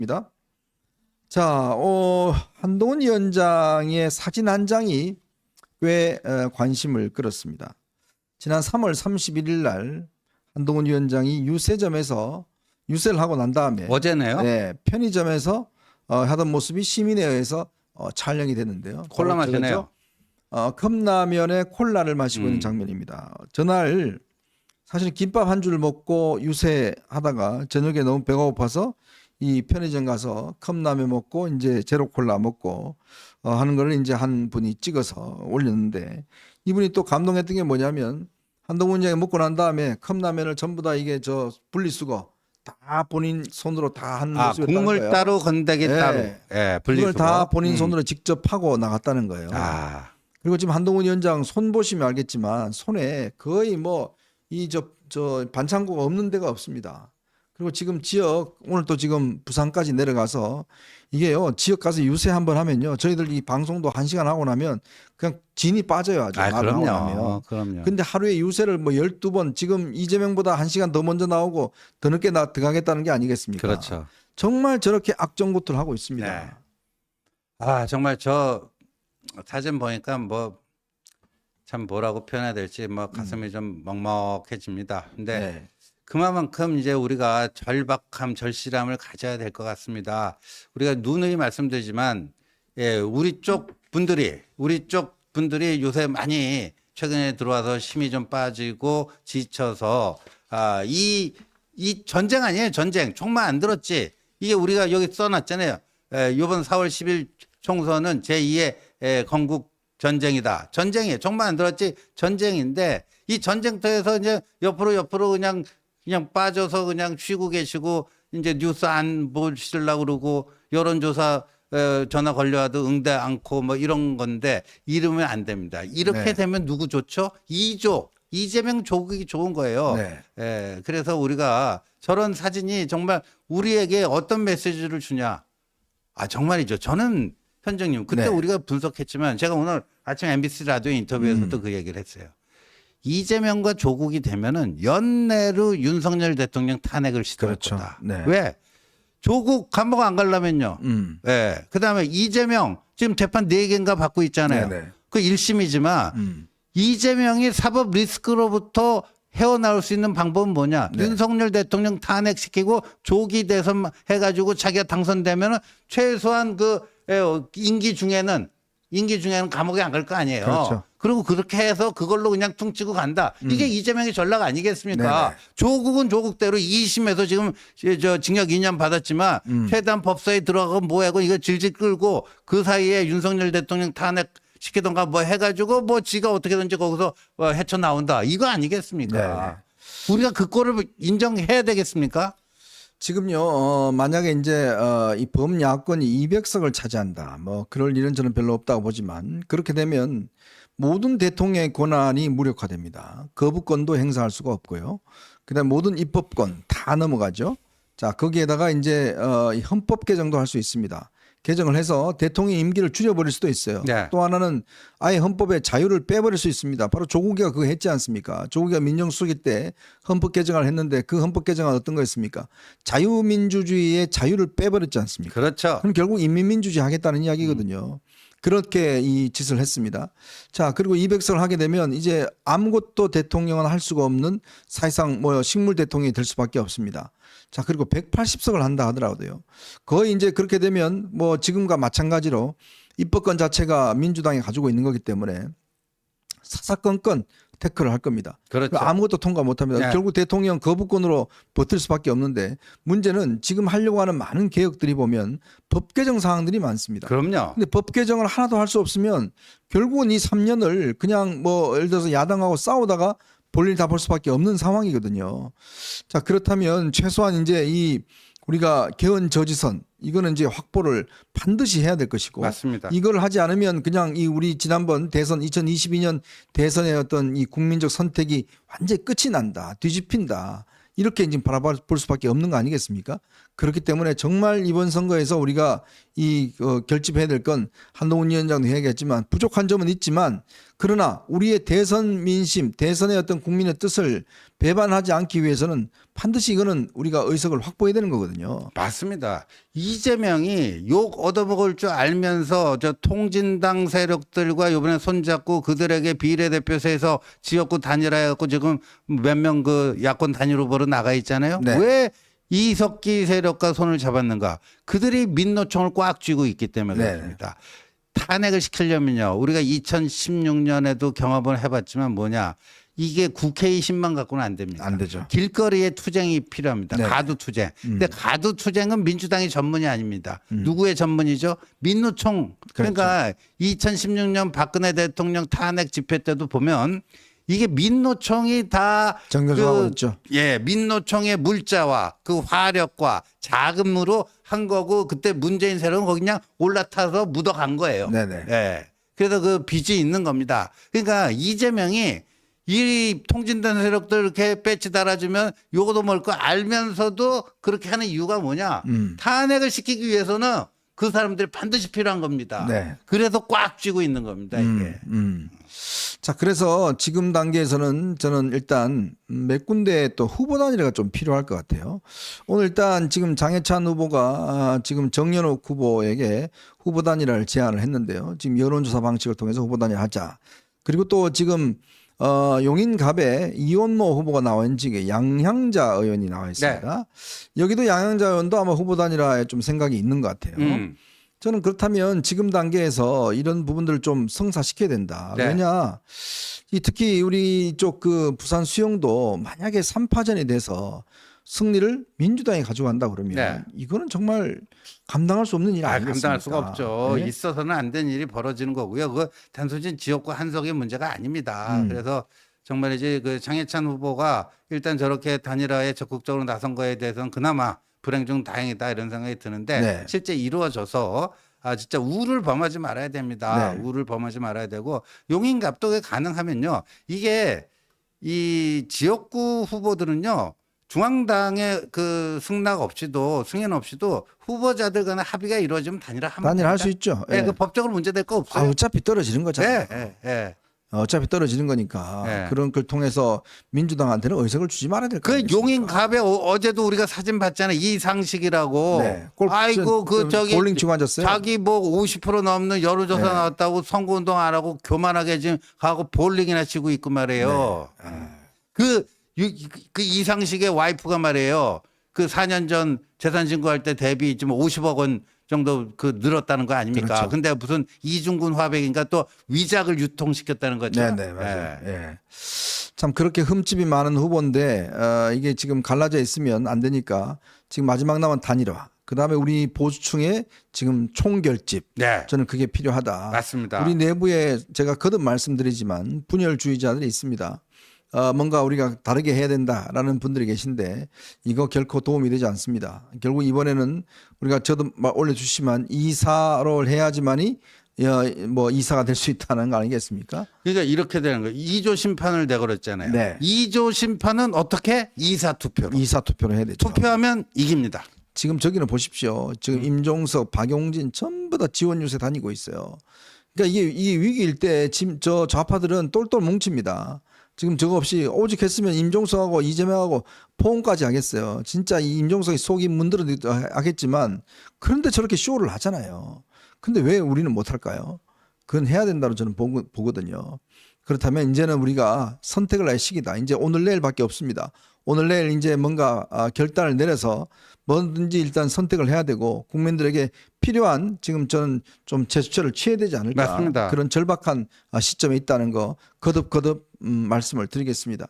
입니다. 자, 한동훈 위원장의 사진 한 장이 꽤 관심을 끌었습니다. 지난 3월 31일 날 한동훈 위원장이 유세점에서 유세를 하고 난 다음에 어제네요. 네, 편의점에서 하던 모습이 시민에 의해서 촬영이 됐는데요. 콜라 마시네요. 컵라면에 콜라를 마시고 있는 장면입니다. 전날 사실 김밥 한 줄 먹고 유세하다가 저녁에 너무 배가 고파서 이 편의점 가서 컵라면 먹고 이제 제로 콜라 먹고 하는 거를 이제 한 분이 찍어서 올렸는데, 이분이 또 감동했던 게 뭐냐면 한동훈 위원장이 먹고 난 다음에 컵라면을 전부 다 이게 저 분리수거 다 본인 손으로 다 한 모습이었다는 국물 거예요. 따로 건더기 네. 따로. 예, 분리수거. 그걸 다 본인 손으로 직접 하고 나갔다는 거예요. 아, 그리고 지금 한동훈 위원장 손 보시면 알겠지만 손에 거의 뭐 이 저 반창고가 없는 데가 없습니다. 그리고 지금 지역 오늘 또 지금 부산까지 내려가서 이게요, 지역 가서 유세 한번 하면요, 저희들 이 방송도 1시간 하고 나면 그냥 진이 빠져요. 아주 말을 하고 나면. 그럼요. 근데 하루에 유세를 뭐 12번, 지금 이재명보다 1시간 더 먼저 나오고 더 늦게 들어가겠다는 게 아니겠습니까? 그렇죠. 정말 저렇게 악정고투를 하고 있습니다. 네. 아, 정말 저 사진 보니까 뭐 참 뭐라고 표현해야 될지 뭐 가슴이 좀 먹먹해집니다. 근데 네. 그만큼 이제 우리가 절박함, 절실함을 가져야 될 것 같습니다. 우리가 누누이 말씀드리지만, 예, 우리 쪽 분들이 요새 많이 최근에 들어와서 힘이 좀 빠지고 지쳐서 이 전쟁 아니에요, 전쟁. 총만 안 들었지. 이게 우리가 여기 써놨잖아요. 이번 4월 10일 총선은 제2의 건국 전쟁이다. 전쟁이에요. 총만 안 들었지 전쟁인데, 이 전쟁터에서 이제 옆으로 그냥 빠져서 그냥 쉬고 계시고 이제 뉴스 안 보시려고 그러고 여론조사 전화 걸려와도 응대 않고 뭐 이런 건데, 이러면 안 됩니다. 이렇게 네. 되면 누구 좋죠? 이재명 조국이 좋은 거예요. 네. 그래서 우리가 저런 사진이 정말 우리에게 어떤 메시지를 주냐. 정말이죠. 저는 현정님 그때 네. 우리가 분석했지만, 제가 오늘 아침 MBC 라디오 인터뷰에서도 그 얘기를 했어요. 이재명과 조국이 되면은 연내로 윤석열 대통령 탄핵을 시도할 그렇죠. 거다. 네. 왜? 조국 감옥 안 가려면요. 예. 그다음에 이재명 지금 재판 4개인가 받고 있잖아요. 네네. 그 1심이지만 이재명이 사법 리스크로부터 헤어나올 수 있는 방법은 뭐냐? 네. 윤석열 대통령 탄핵시키고 조기 대선 해가지고 자기가 당선되면은 최소한 임기 중에는 감옥에 안 갈 거 아니에요. 그렇죠. 그리고 그렇게 해서 그걸로 그냥 퉁치고 간다. 이게 이재명의 전략 아니겠습니까? 네네. 조국은 조국대로 2심에서 지금 저 징역 2년 받았지만 최대한 법사에 들어가고 뭐하고 이거 질질 끌고 그 사이에 윤석열 대통령 탄핵 시키던가 뭐 해가지고 뭐 지가 어떻게든지 거기서 헤쳐나온다. 이거 아니겠습니까? 우리가 그 꼴을 인정해야 되겠습니까? 지금요, 만약에 이제 이 범야권이 200석을 차지한다, 뭐 그럴 일은 저는 별로 없다고 보지만, 그렇게 되면 모든 대통령의 권한이 무력화됩니다. 거부권도 행사할 수가 없고요. 그다음 모든 입법권 다 넘어가죠. 자, 거기에다가 이제 이 헌법 개정도 할 수 있습니다. 개정을 해서 대통령 임기를 줄여버릴 수도 있어요. 네. 또 하나는 아예 헌법에 자유를 빼버릴 수 있습니다. 바로 조국이가 그거 했지 않습니까? 조국이가 민정수석일 때 헌법 개정을 했는데, 그 헌법 개정은 어떤 거였습니까? 자유민주주의의 자유를 빼버렸지 않습니까? 그렇죠. 그럼 결국 인민민주주의 하겠다는 이야기거든요. 그렇게 이 짓을 했습니다. 자, 그리고 200석을 하게 되면 이제 아무것도 대통령은 할 수가 없는, 사실상 뭐 식물 대통령이 될 수밖에 없습니다. 자, 그리고 180석을 한다 하더라고요. 거의 이제 그렇게 되면 뭐 지금과 마찬가지로 입법권 자체가 민주당이 가지고 있는 거기 때문에 사사건건 태클을 할 겁니다. 그렇죠. 아무것도 통과 못 합니다. 네. 결국 대통령 거부권으로 버틸 수밖에 없는데, 문제는 지금 하려고 하는 많은 개혁들이 보면 법 개정 사항들이 많습니다. 그럼요. 근데 법 개정을 하나도 할 수 없으면 결국은 이 3년을 그냥 뭐 예를 들어서 야당하고 싸우다가 볼일 다 볼 수밖에 없는 상황이거든요. 자, 그렇다면 최소한 이제 이 우리가 개헌 저지선, 이거는 이제 확보를 반드시 해야 될 것이고, 맞습니다. 이걸 하지 않으면 그냥 이 우리 지난번 대선 2022년 대선의 어떤 이 국민적 선택이 완전히 끝이 난다, 뒤집힌다, 이렇게 이제 바라볼 수밖에 없는 거 아니겠습니까? 그렇기 때문에 정말 이번 선거에서 우리가 이 결집해야 될 건 한동훈 위원장도 얘기했지만 부족한 점은 있지만 그러나 우리의 대선 민심, 대선의 어떤 국민의 뜻을 배반하지 않기 위해서는 반드시 이거는 우리가 의석을 확보해야 되는 거거든요. 맞습니다. 이재명이 욕 얻어먹을 줄 알면서 저 통진당 세력들과 이번에 손잡고 그들에게 비례대표소에서 지역구 단일화해갖고 지금 몇 명 그 야권 단일 후보로 나가 있잖아요. 네. 왜 이석기 세력과 손을 잡았는가? 그들이 민노총을 꽉 쥐고 있기 때문에 네. 그렇습니다. 탄핵을 시키려면요. 우리가 2016년에도 경험을 해봤지만 뭐냐. 이게 국회의 힘만 갖고는 안 됩니다. 안 되죠. 길거리에 투쟁이 필요합니다. 네. 가두 투쟁. 근데 가두 투쟁은 민주당의 전문이 아닙니다. 누구의 전문이죠? 민노총. 그러니까 2016년 박근혜 대통령 탄핵 집회 때도 보면 이게 민노총이 다 정교조하고 있죠. 예, 민노총의 물자와 그 화력과 자금으로 한 거고 그때 문재인 세력은 거기 그냥 올라타서 묻어간 거예요. 네네. 예. 그래서 그 빚이 있는 겁니다. 그러니까 이재명이 이 통진당 세력들 이렇게 배치 달아주면 요거도 먹을 거 알면서도 그렇게 하는 이유가 뭐냐? 탄핵을 시키기 위해서는 그 사람들이 반드시 필요한 겁니다. 네. 그래서 꽉 쥐고 있는 겁니다. 이게. 자, 그래서 지금 단계에서는 저는 일단 몇 군데 또 후보 단일화가 좀 필요할 것 같아요. 오늘 일단 지금 장해찬 후보가 지금 정연욱 후보에게 후보 단일화를 제안을 했는데요. 지금 여론조사 방식을 통해서 후보 단일화하자. 그리고 또 지금 용인갑에 이원모 후보가 나와 있는 지금 양향자 의원이 나와 있습니다. 여기도 양향자 의원도 아마 후보 단일화에 좀 생각이 있는 것 같아요. 저는 그렇다면 지금 단계에서 이런 부분들을 좀 성사시켜야 된다. 네. 왜냐, 특히 우리 쪽 그 부산 수용도 만약에 3파전이 돼서 승리를 민주당이 가져간다 그러면 네. 이거는 정말 감당할 수 없는 일 아니겠습니까? 감당할 수가 없죠. 네? 있어서는 안 된 일이 벌어지는 거고요. 그거 단순히 지역구 한석의 문제가 아닙니다. 그래서 정말 이제 그 장해찬 후보가 일단 저렇게 단일화에 적극적으로 나선 거에 대해서는 그나마 불행 중 다행이다 이런 생각이 드는데 네. 실제 이루어져서 진짜 우를 범하지 말아야 됩니다. 네. 우를 범하지 말아야 되고 용인갑도 가능하면요. 이게 이 지역구 후보들은요. 중앙당의 그 승낙 없이도 승인 없이도 후보자들 간의 합의가 이루어지면 단일화하면 단일화할 수 있죠. 예, 예. 그 법적으로 문제될 거 없어요. 어차피 떨어지는 거잖아요. 예, 예, 예. 어차피 떨어지는 거니까 네. 그런 걸 통해서 민주당한테는 의석을 주지 말아야 될 거 그 아닙니까? 용인갑에 어제도 우리가 사진 봤잖아요. 이상식이라고. 네. 아이고 그 저기 볼링 치고 앉았어요. 자기 뭐 50% 넘는 여론조사 네. 나왔다고 선거운동 안 하고 교만하게 지금 가고 볼링이나 치고 있고 말이에요. 네. 그 이상식의 와이프가 말이에요. 그 4년 전 재산 신고할 때 대비 지금 50억 원 정도 그 늘었다는 거 아닙니까? 그렇죠. 근데 무슨 이중군 화백인가 또 위작을 유통시켰다는 거죠. 네네 맞아요. 예. 참 그렇게 흠집이 많은 후보인데 이게 지금 갈라져 있으면 안 되니까 지금 마지막 남은 단일화. 그다음에 우리 보수층의 지금 총결집. 네. 저는 그게 필요하다. 맞습니다. 우리 내부에 제가 거듭 말씀드리지만 분열주의자들이 있습니다. 뭔가 우리가 다르게 해야 된다라는 분들이 계신데 이거 결코 도움이 되지 않습니다. 결국 이번에는 우리가 저도 올려주시면 이사를 해야지만이 뭐 이사가 될 수 있다는 거 아니겠습니까? 그러니까 이렇게 되는 거예요. 2조 심판을 내걸었잖아요. 네. 2조 심판은 어떻게? 이사 투표로. 이사 투표를 해야 되죠. 투표하면 이깁니다. 지금 저기는 보십시오. 지금 임종석, 박용진 전부 다 지원 유세 다니고 있어요. 그러니까 이게 위기일 때 지금 저 좌파들은 똘똘 뭉칩니다. 지금 저거 없이 오직 했으면 임종석하고 이재명하고 포옹까지 하겠어요. 진짜 이 임종석이 속이 문드러 하겠지만 그런데 저렇게 쇼를 하잖아요. 근데 왜 우리는 못할까요? 그건 해야 된다고 저는 보거든요. 그렇다면 이제는 우리가 선택을 할 시기다. 이제 오늘 내일밖에 없습니다. 오늘 내일 이제 뭔가 결단을 내려서 뭐든지 일단 선택을 해야 되고 국민들에게 필요한 지금 저는 좀 제스처를 취해야 되지 않을까. 맞습니다. 그런 절박한 시점에 있다는 거 거듭 말씀을 드리겠습니다.